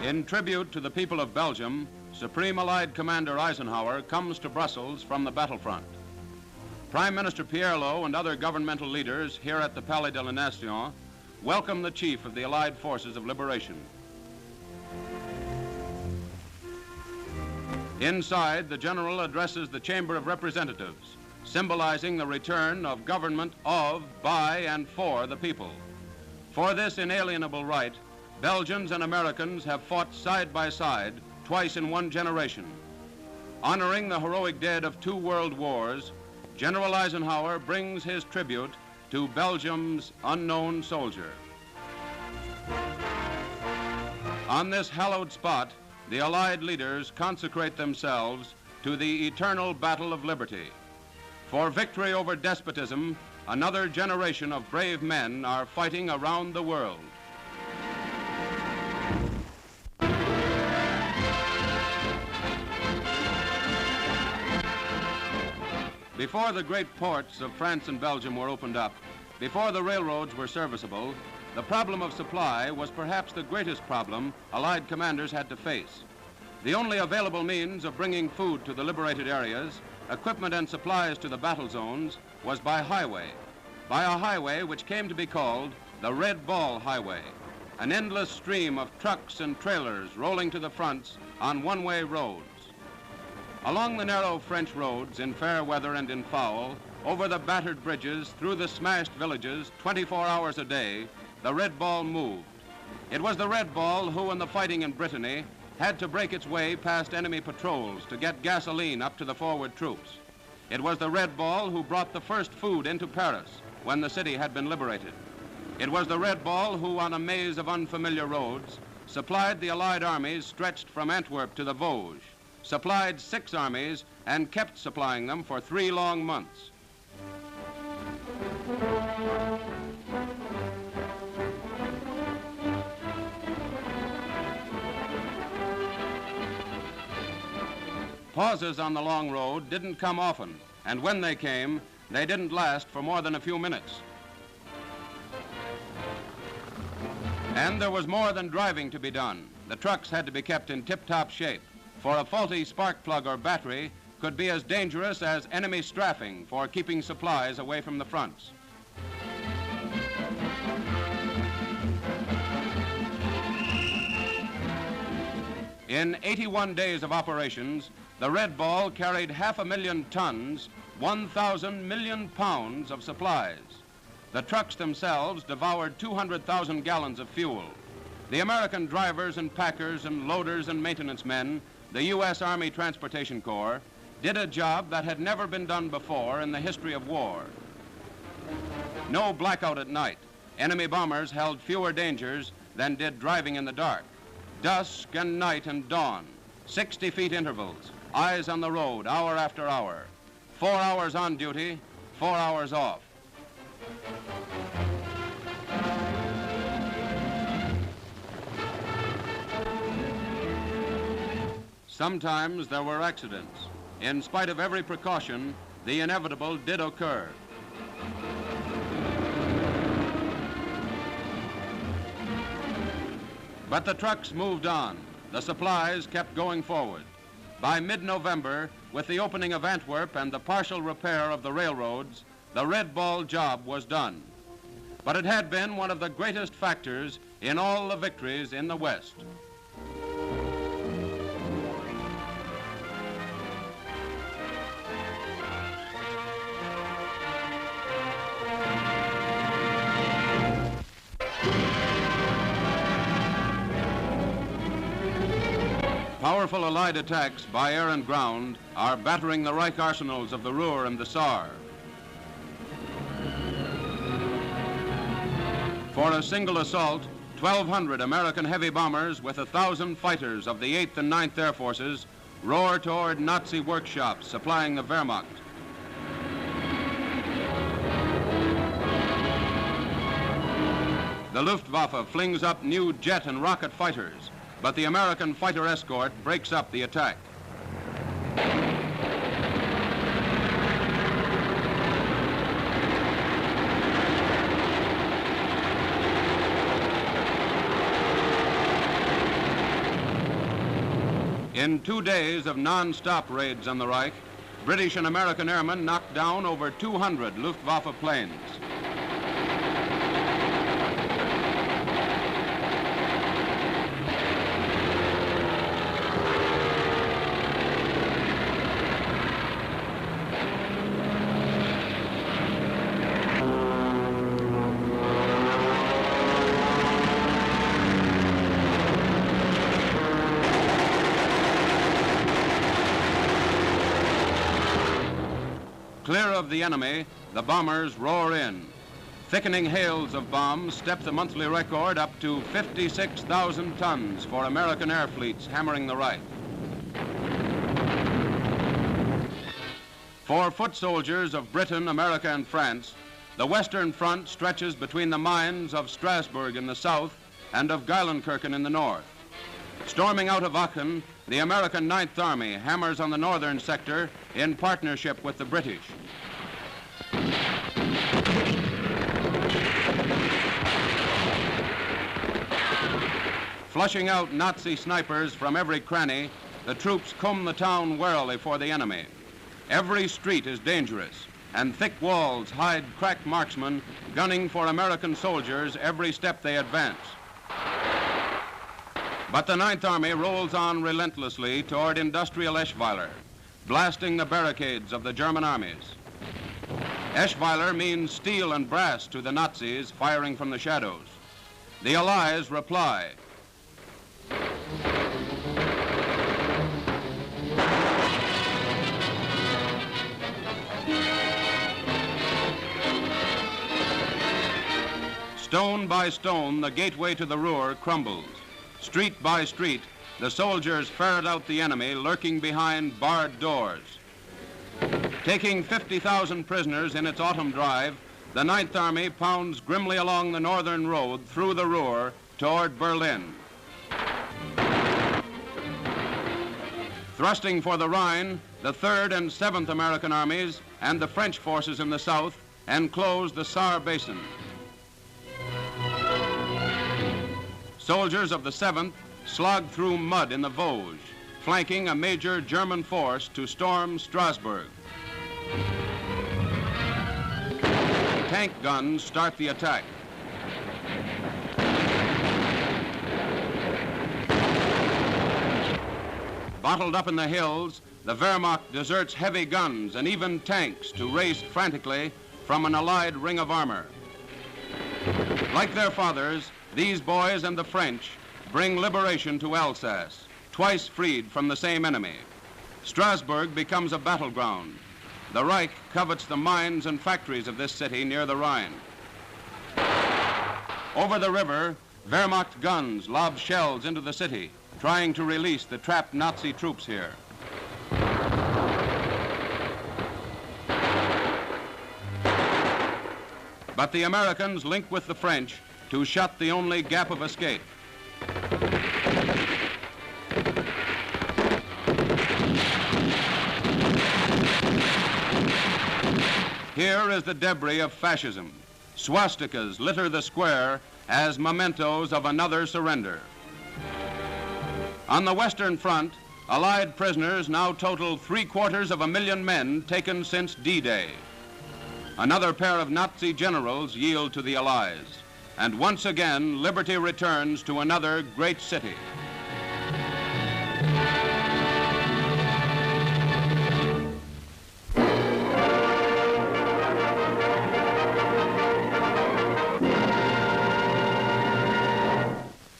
In tribute to the people of Belgium, Supreme Allied Commander Eisenhower comes to Brussels from the battlefront. Prime Minister Pierlot and other governmental leaders here at the Palais de la Nation welcome the chief of the Allied Forces of Liberation. Inside, the general addresses the Chamber of Representatives, symbolizing the return of government of, by, and for the people. For this inalienable right, Belgians and Americans have fought side by side twice in one generation. Honoring the heroic dead of 2 world wars, General Eisenhower brings his tribute to Belgium's unknown soldier. On this hallowed spot, the Allied leaders consecrate themselves to the eternal battle of liberty. For victory over despotism, another generation of brave men are fighting around the world. Before the great ports of France and Belgium were opened up, before the railroads were serviceable, the problem of supply was perhaps the greatest problem Allied commanders had to face. The only available means of bringing food to the liberated areas, equipment and supplies to the battle zones, was by a highway which came to be called the Red Ball Highway, an endless stream of trucks and trailers rolling to the fronts on one-way roads. Along the narrow French roads, in fair weather and in foul, over the battered bridges, through the smashed villages, 24 hours a day, the Red Ball moved. It was the Red Ball who, in the fighting in Brittany, had to break its way past enemy patrols to get gasoline up to the forward troops. It was the Red Ball who brought the first food into Paris when the city had been liberated. It was the Red Ball who, on a maze of unfamiliar roads, supplied the Allied armies stretched from Antwerp to the Vosges, supplied 6 armies, and kept supplying them for 3 long months. Pauses on the long road didn't come often, and when they came, they didn't last for more than a few minutes. And there was more than driving to be done. The trucks had to be kept in tip-top shape, for a faulty spark plug or battery could be as dangerous as enemy strafing for keeping supplies away from the fronts. In 81 days of operations, the Red Ball carried 500,000 tons, 1,000 million pounds of supplies. The trucks themselves devoured 200,000 gallons of fuel. The American drivers and packers and loaders and maintenance men, the U.S. Army Transportation Corps, did a job that had never been done before in the history of war. No blackout at night. Enemy bombers held fewer dangers than did driving in the dark. Dusk and night and dawn, 60 feet intervals, eyes on the road hour after hour. 4 hours on duty, 4 hours off. Sometimes there were accidents. In spite of every precaution, the inevitable did occur. But the trucks moved on. The supplies kept going forward. By mid-November, with the opening of Antwerp and the partial repair of the railroads, the Red Ball job was done. But it had been one of the greatest factors in all the victories in the West. Powerful Allied attacks by air and ground are battering the Reich arsenals of the Ruhr and the Saar. For a single assault, 1,200 American heavy bombers with 1,000 fighters of the 8th and 9th Air Forces roar toward Nazi workshops supplying the Wehrmacht. The Luftwaffe flings up new jet and rocket fighters, but the American fighter escort breaks up the attack. In 2 days of non-stop raids on the Reich, British and American airmen knocked down over 200 Luftwaffe planes. Clear of the enemy, the bombers roar in. Thickening hails of bombs step the monthly record up to 56,000 tons for American air fleets hammering the Reich. For foot soldiers of Britain, America, and France, the Western Front stretches between the mines of Strasbourg in the south and of Geilenkirchen in the north. Storming out of Aachen, the American 9th Army hammers on the northern sector in partnership with the British. Flushing out Nazi snipers from every cranny, the troops comb the town warily for the enemy. Every street is dangerous, and thick walls hide crack marksmen gunning for American soldiers every step they advance. But the 9th Army rolls on relentlessly toward industrial Eschweiler, blasting the barricades of the German armies. Eschweiler means steel and brass to the Nazis firing from the shadows. The Allies reply. Stone by stone, the gateway to the Ruhr crumbles. Street by street, the soldiers ferret out the enemy lurking behind barred doors. Taking 50,000 prisoners in its autumn drive, the 9th Army pounds grimly along the northern road through the Ruhr toward Berlin. Thrusting for the Rhine, the 3rd and 7th American armies and the French forces in the south enclose the Saar Basin. Soldiers of the 7th slog through mud in the Vosges, flanking a major German force to storm Strasbourg. Tank guns start the attack. Bottled up in the hills, the Wehrmacht deserts heavy guns and even tanks to race frantically from an Allied ring of armor. Like their fathers, these boys and the French bring liberation to Alsace, twice freed from the same enemy. Strasbourg becomes a battleground. The Reich covets the mines and factories of this city near the Rhine. Over the river, Wehrmacht guns lob shells into the city, trying to release the trapped Nazi troops here. But the Americans link with the French to shut the only gap of escape. Here is the debris of fascism. Swastikas litter the square as mementos of another surrender. On the Western Front, Allied prisoners now total 750,000 men taken since D-Day. Another pair of Nazi generals yield to the Allies. And once again, liberty returns to another great city.